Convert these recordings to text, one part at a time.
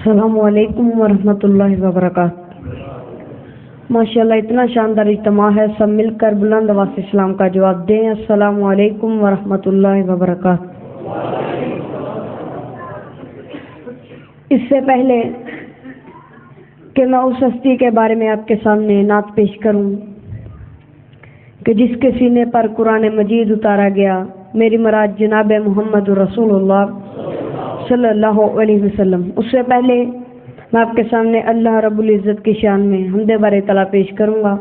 السلام علیکم ورحمۃ اللہ وبرکاتہ۔ ماشاءاللہ اتنا شاندار اجتماع ہے، سب مل کر بلند آواز سے اسلام کا جواب دیں۔ السلام علیکم ورحمۃ اللہ وبرکاتہ۔ اس سے پہلے کہ میں اس ہستی کے بارے میں آپ کے سامنے نعت پیش کروں کہ جس کے سینے پر قرآن مجید اتارا گیا، میری مراد جناب محمد رسول اللہ صلی اللہ علیہ وسلم، اس سے پہلے میں آپ کے سامنے اللہ رب العزت کی شان میں حمد بر طلع پیش کروں گا۔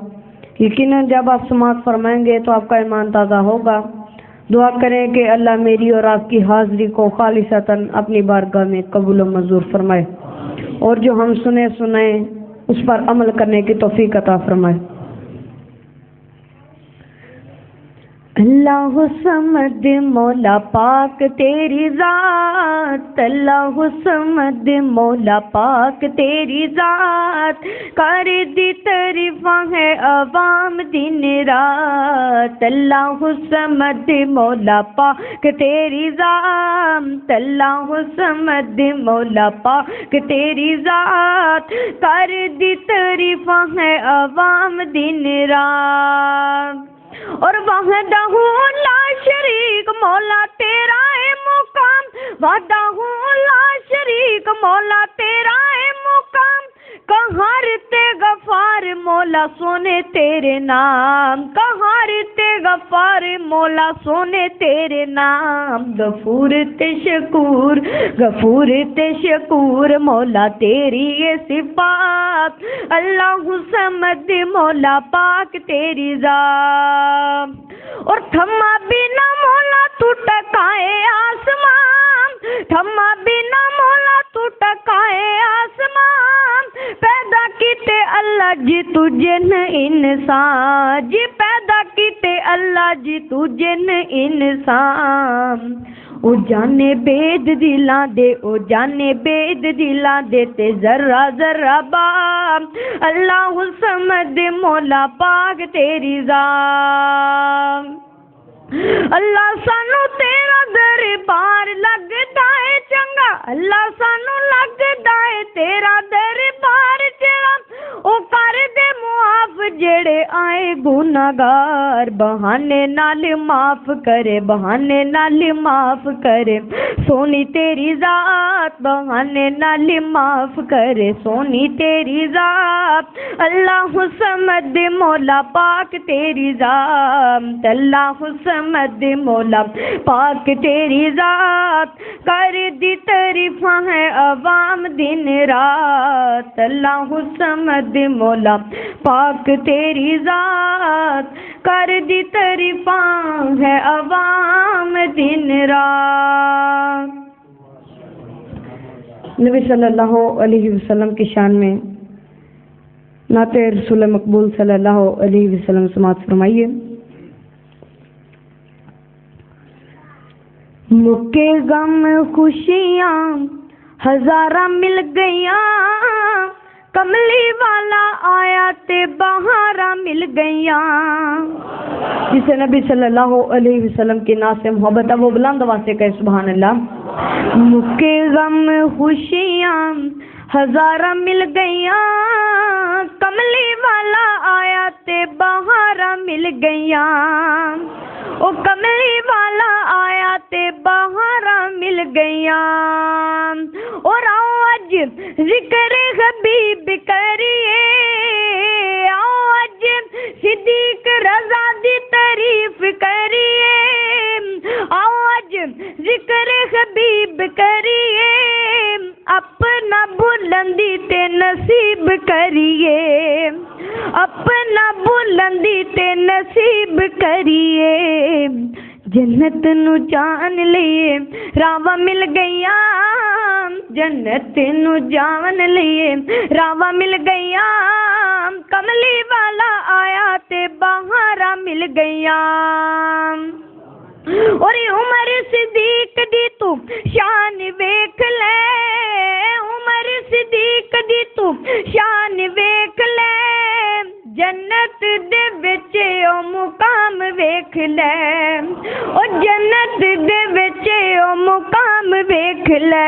یقیناً جب آپ سماعت فرمائیں گے تو آپ کا ایمان تازہ ہوگا۔ دعا کریں کہ اللہ میری اور آپ کی حاضری کو خالصتاً اپنی بارگاہ میں قبول و منظور فرمائے، اور جو ہم سنیں اس پر عمل کرنے کی توفیق عطا فرمائے۔ اللہ صمد مولا پاک تیری ذات، اللہ صمد مولا پاک تیری ذات، کر دی تعریفاں ہے عوام دن رات۔ اللہ صمد مولا پاک تیری ذات، اللہ صمد مولا پاک تیری ذات، کر دی تعریفاں ہے عوام دن رات۔ اور وحدہ لا شریک مولا تیرا ہے مقام، وحدہ لا شریک مولا تیرا ہے مقام، قہار تے غفار مولا سونے تیرے نام، قہار تے غفار مولا سونے تیرے نام، غفور تے شکور، غفور تے شکور مولا تیری یہ صفات، اللہ صمد مولا پاک تیری ذات۔ اور تھما بنا مولا تو ٹکائے آسمان، تھما بنا مولا تو ٹکائے آسمان، پیدا کیتے اللہ جی تجھے نہ انسان، جی پیدا کیتے اللہ جی تجھے نہ انسان۔ او جانے بید دلاں دے، او جانے بید دلاں دے تے ذرہ ذرہ بام، اللہ صمد مولا پاک تیری ذات۔ اللہ سانو تیرا دربار لگدا ہے چنگا، اللہ سانو لگدا ہے تیرا دربار چنگا، او کر دے معاف جڑے آئے گناہگار، بہانے نال معاف کرے، بہانے نال معاف کرے، سونی تیری ذات بہانے نال معاف کرے، سونی تیری ذات، اللہ صمد مولا پاک تیری ذات، اللہ صمد مولا پاک تیری ذات، کر دی تعریفاں ہے عوام دن رات، اللہ صمد مولا پاک تیری ذات، کر دی تعریفاں ہے عوام دن رات۔ نبی صلی اللہ علیہ وسلم کی شان میں نعت رسول مقبول صلی اللہ علیہ وسلم سماعت فرمائیے۔ مکے غم خوشیاں ہزاراں مل گئیاں، کملی والا آیا تے بہاراں مل گئیاں۔ جسے نبی صلی اللہ علیہ وسلم کی نعت سے محبت ہے وہ بلند آواز سے کہے سبحان اللہ۔ مکے غم خوشیاں ہزاراں مل گئیاں، کملی والا آیا تے بہاراں مل گئیاں، او کملی والا آیا تے بہاراں مل گئیاں۔ اور آؤ اج ذکر حبیب کریے، آؤ اج صدیق رضا دی تعریف کریے، آؤ اج ذکر حبیب کریے، اپنا بلندی تے نصیب کریے، اپنا بلندی تے نصیب کریے۔ جنت نو جان لیے راواں مل گئیاں، جنت نو جان لیے راواں مل گئیاں، کملی والا آیا تے بہاراں مل گئیاں۔ اور عمر صدیق دی تو شان ویکھ لے، عمر صدیق دی تو شان ویکھ لے، جنت دے وچ او مقام ویکھ لے، او جنت دے وچ او مقام ویکھ لے۔